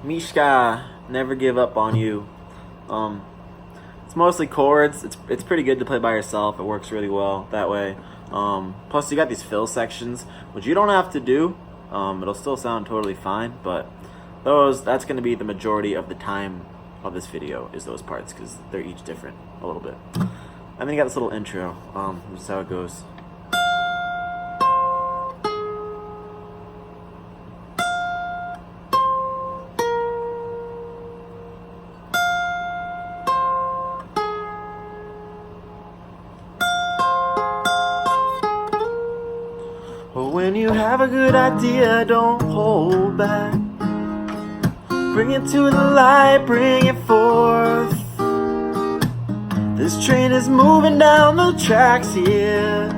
Mishka, never give up on you. It's mostly chords. It's pretty good to play by yourself. It works really well that way. Plus you got these fill sections, which you don't have to do. It'll still sound totally fine, but that's going to be the majority of the time of this video is those parts, because they're each different a little bit. And then you got this little intro. This is how it goes. When you have a good idea, don't hold back. Bring it to the light, bring it forth. This train is moving down the tracks here,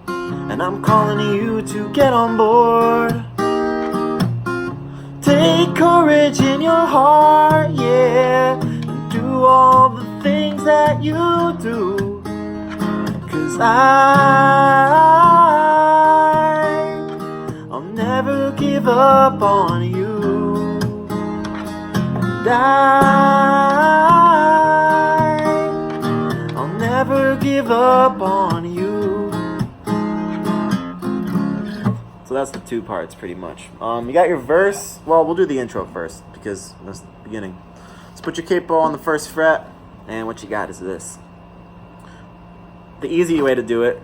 and I'm calling you to get on board. Take courage in your heart, yeah, and do all the things that you do. 'Cause I'll never give up on you. And I'll never give up on you. So that's the two parts pretty much. You got your verse. Well, we'll do the intro first because that's the beginning. Let's put your capo on the first fret, and what you got is this. The easy way to do it.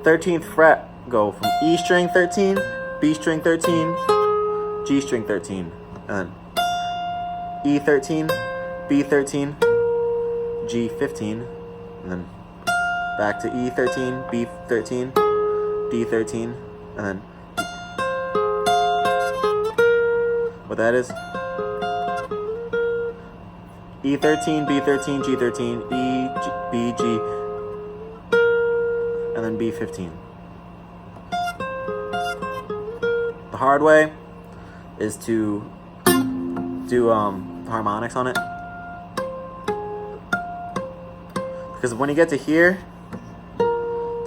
13th fret, go from E string 13, B string 13, G string 13, and then E 13, B 13, G 15, and then back to E 13, B 13, D 13, and then what that is? E 13, B 13, G 13, E, G, B, G, and then B 15. The hard way is to do harmonics on it, because when you get to here,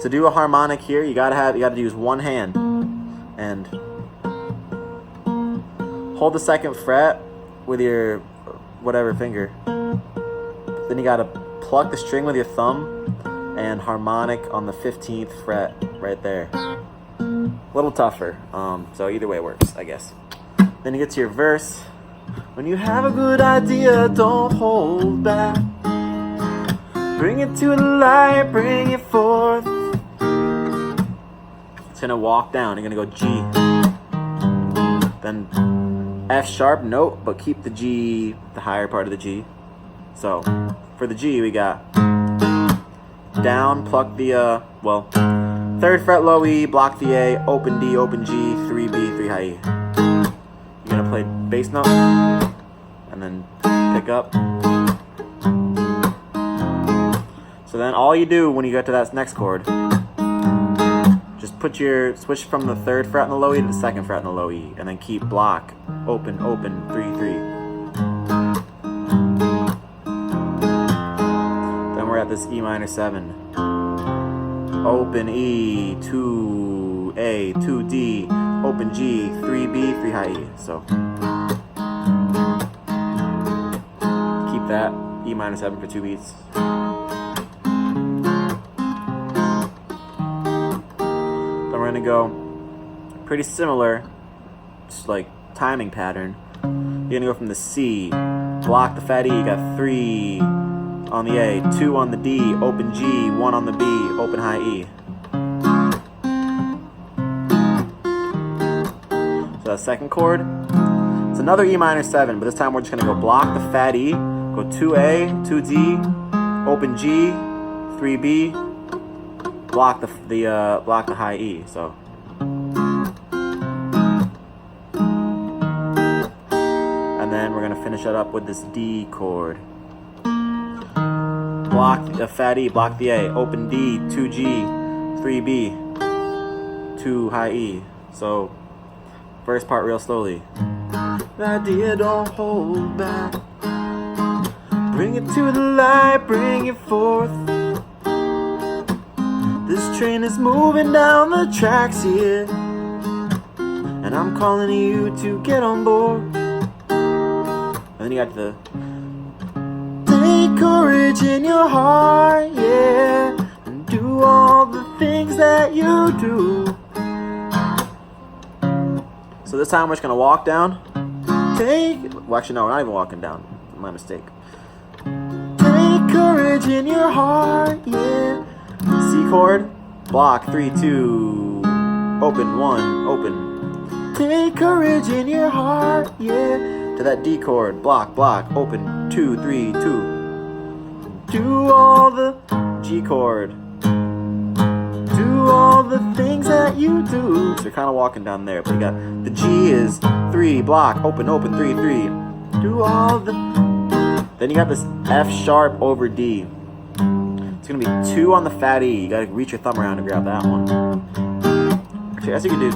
to do a harmonic here, you gotta use one hand and hold the second fret with your whatever finger. Then you gotta pluck the string with your thumb and harmonic on the 15th fret right there. A little tougher, so either way works, I guess. Then you get to your verse. When you have a good idea, don't hold back. Bring it to the light, bring it forth. It's gonna walk down. You're gonna go G, then F sharp note, but keep the G, the higher part of the G. So for the G, we got down, pluck the third fret low E, block the A, open D, open G, 3B, 3 high E. You're gonna play bass note and then pick up. So then all you do when you get to that next chord, just switch from the third fret on the low E to the second fret on the low E, and then keep block, open, open, 3, 3. Then we're at this E minor 7. Open E, 2 A, 2 D, open G, 3 B, 3 high E. So keep that E minor 7 for 2 beats. Then we're gonna go pretty similar, just like timing pattern. You're gonna go from the C, block the fat E, you got 3 on the A, 2 on the D, open G, 1 on the B, open high E. So that second chord, it's another E minor 7, but this time we're just gonna go block the fat E, go 2A, 2D, open G, 3B, block the high E. So and then we're gonna finish it up with this D chord. Block the fat E, block the A, open D, 2G, 3B, 2 high E. So first part real slowly. The idea, don't hold back. Bring it to the light, bring it forth. This train is moving down the tracks here, and I'm calling you to get on board. And then you got the take courage in your heart, yeah, and do all the things that you do. So this time we're just gonna walk down. Well, actually, no, we're not even walking down. My mistake. Take courage in your heart, yeah. C chord, block, 3, 2, open, 1, open. Take courage in your heart, yeah. To that D chord, block, open, 2, 3, 2. Do all the G chord. Do all the things that you do. So you're kind of walking down there, but you got the G is 3, block, open, 3, 3. Do all the. Then you got this F sharp over D. It's gonna be 2 on the fat E. You gotta reach your thumb around and grab that one. Actually, as you can do.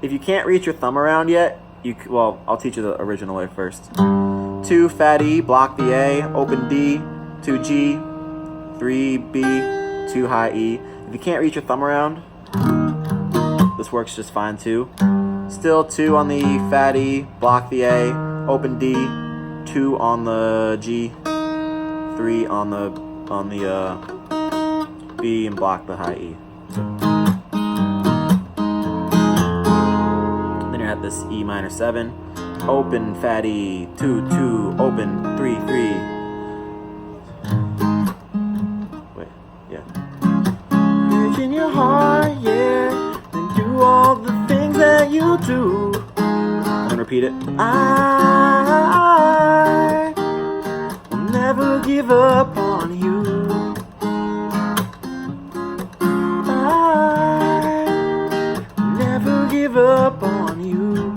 If you can't reach your thumb around yet, well, I'll teach you the original way first. 2 fat E, block the A, open D, 2 G, 3 B, 2 high E. If you can't reach your thumb around, this works just fine too. Still 2 on the fat E, block the A, open D, 2 on the G, 3 on the B, and block the high E. Then you're at this E minor 7, open fat E, 2 2, open 3 3. Wait, yeah. Reach in your heart, yeah, and do all the things that you do. And then repeat it. I will never give up on you. I never give up on you.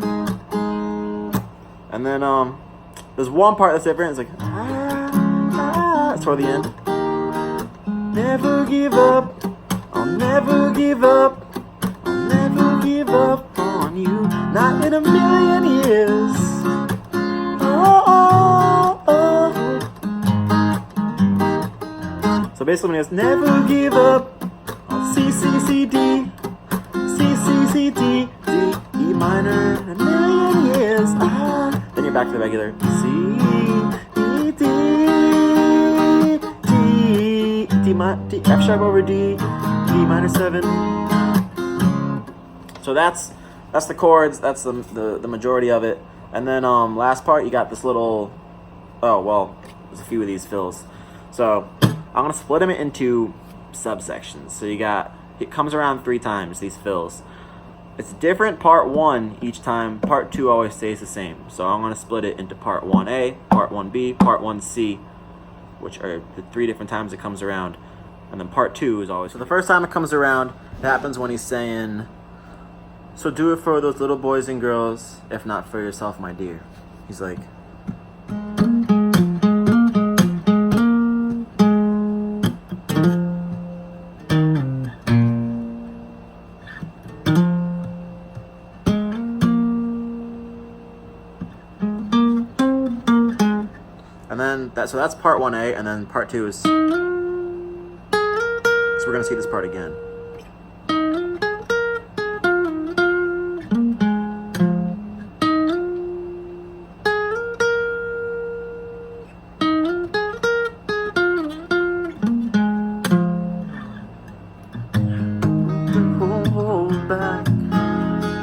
And then there's one part that's different. It's like it's toward the end. Never give up. I'll never give up. I'll never give up on you. Not in a million years. So basically when he goes, never give up, C, C, C, D, C, C, C, D, D, E minor, a million years, Then you're back to the regular, C, E, D, D, F sharp over D, E minor 7. So that's the chords, that's the majority of it. And then last part, you got this little, there's a few of these fills. So I'm gonna split them into subsections. So you got, it comes around 3 times, these fills. It's different part 1 each time. Part 2 always stays the same. So I'm gonna split it into part 1A, part 1B, part 1C, which are the 3 different times it comes around. And then part 2 is always, so the first time it comes around, it happens when he's saying, so do it for those little boys and girls, if not for yourself, my dear. He's like, and then so that's part 1A, and then part 2 is, so we're gonna see this part again.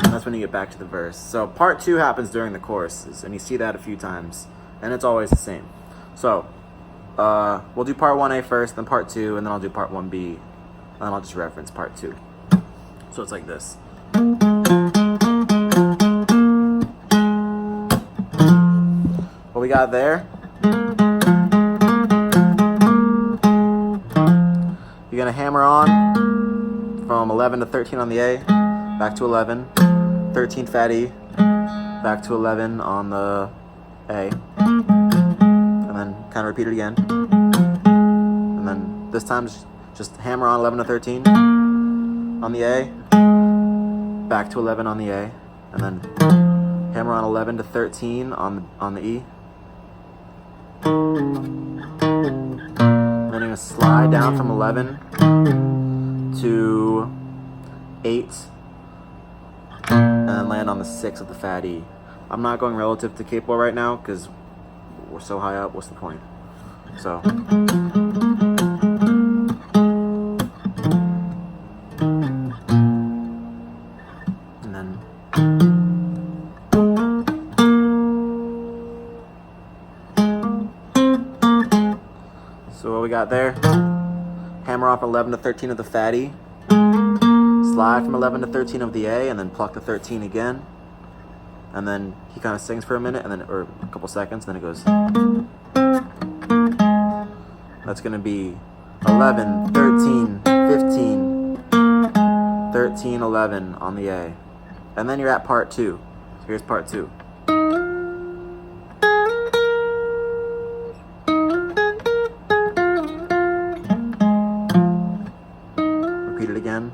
That's when you get back to the verse. So part 2 happens during the choruses, and you see that a few times, and it's always the same. So we'll do part 1A first, then part 2, and then I'll do part 1B, and then I'll just reference part 2. So it's like this. What we got there, you're gonna hammer on from 11 to 13 on the A, back to 11, 13 fat E, back to 11 on the A, and then kind of repeat it again. And then this time just hammer on 11 to 13 on the A, back to 11 on the A, and then hammer on 11 to 13 on the E. And then you're gonna slide down from 11 to 8. land on the 6 of the fat E. I'm not going relative to capo right now because we're so high up. What's the point? So. And then. So what we got there? Hammer off 11 to 13 of the fat E. Slide from 11 to 13 of the A, and then pluck the 13 again. And then he kind of sings for a minute, and then or a couple seconds, then it goes. That's going to be 11, 13, 15, 13, 11 on the A. And then you're at part 2. So here's part 2. Repeat it again.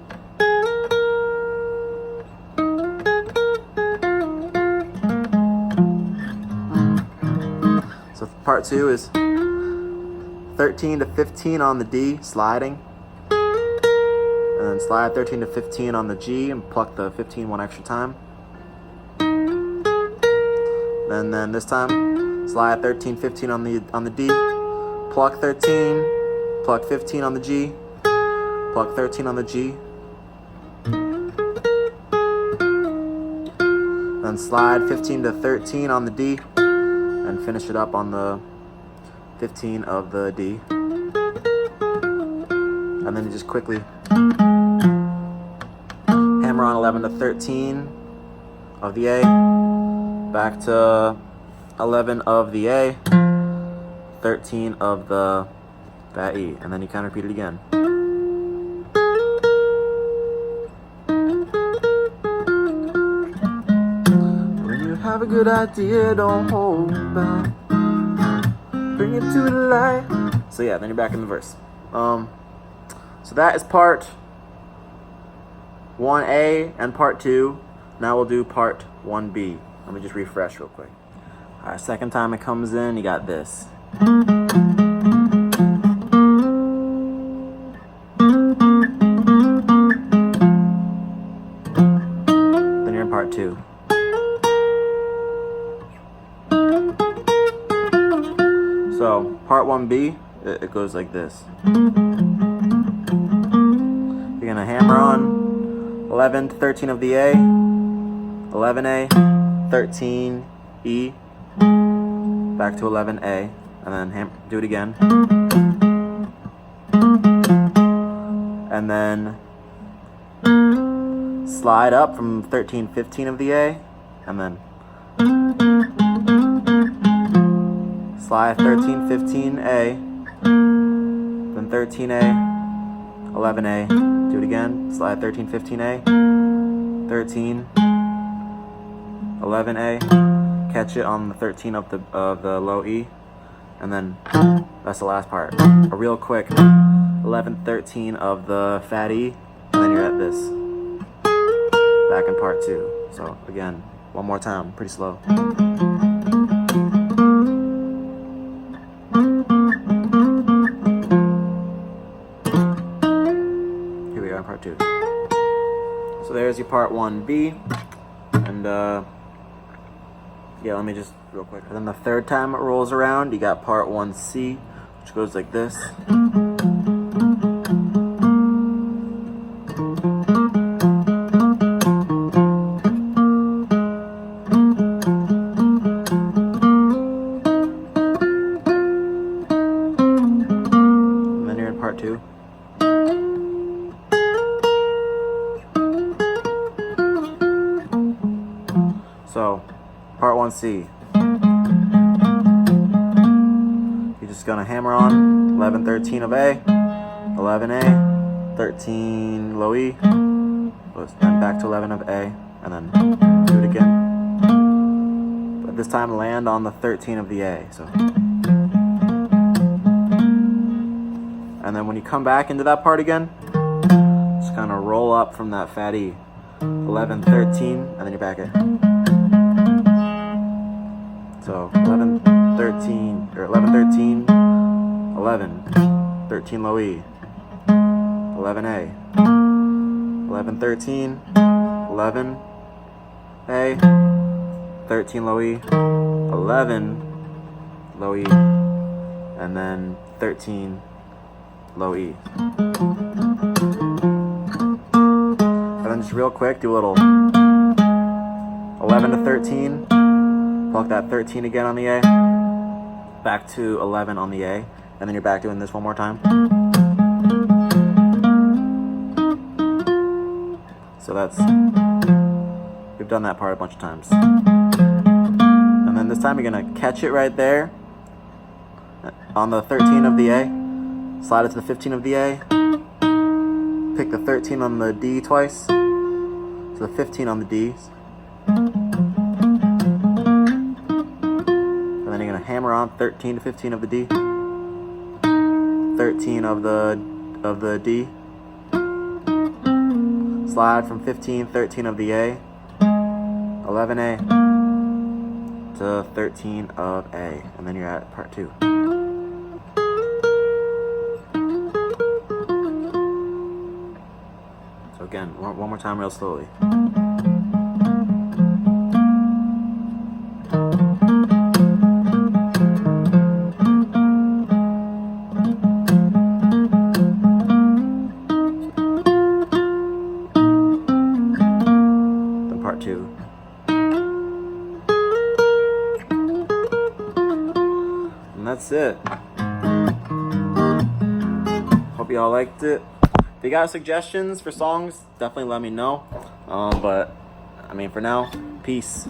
So part 2 is 13 to 15 on the D, sliding. And then slide 13 to 15 on the G and pluck the 15 one extra time. And then this time, slide 13, 15 on the D, pluck 13, pluck 15 on the G, pluck 13 on the G. Then slide 15 to 13 on the D and finish it up on the 15 of the D. And then you just quickly hammer on 11 to 13 of the A, back to 11 of the A, 13 of the that E, and then you kind of repeat it again. When you have a good idea, don't hold back. Bring it to the light. So yeah, then you're back in the verse. So that is part 1A and part 2. Now we'll do part 1B. Let me just refresh real quick. Alright, second time it comes in, you got this. Then you're in part 2. So, part 1B, it goes like this. You're going to hammer on 11 to 13 of the A, 11A, 13, E, back to 11A, and then do it again. And then slide up from 13, 15 of the A, and then slide 13, 15A, then 13A, 11A, do it again, slide 13, 15A, 13, 11A, catch it on the 13 of the low E, and then that's the last part. A real quick 11, 13 of the fat E, and then you're at this. Back in part 2. So again, one more time, pretty slow. Here we are in part 2. So there's your part 1B, and yeah, let me just real quick. And then the third time it rolls around, you got part 1C, which goes like this. And then you're in part 2. So, part 1C. You're just gonna hammer on 11, 13 of A, 11A, 13 low E, then back to 11 of A, and then do it again. But this time land on the 13 of the A. So, and then when you come back into that part again, just kind of roll up from that fat E. 11, 13, and then you're back at. So 11, 13, or 11, 13, 11, 13 low E, 11A, 11, 13, 11, A, 13 low E, 11 low E, and then 13 low E. And then just real quick, do a little 11 to 13, pluck that 13 again on the A, back to 11 on the A, and then you're back doing this one more time. So that's, we've done that part a bunch of times. And then this time you're gonna catch it right there on the 13 of the A, slide it to the 15 of the A, pick the 13 on the D twice, to the 15 on the D's, and then you're gonna hammer on 13 to 15 of the D, 13 of the D, slide from 15, 13 of the A, 11A to 13 of A, and then you're at part 2. So again, one more time real slowly. Then part 2. And that's it. Hope y'all liked it. If you got suggestions for songs, definitely let me know. But I mean, for now, peace.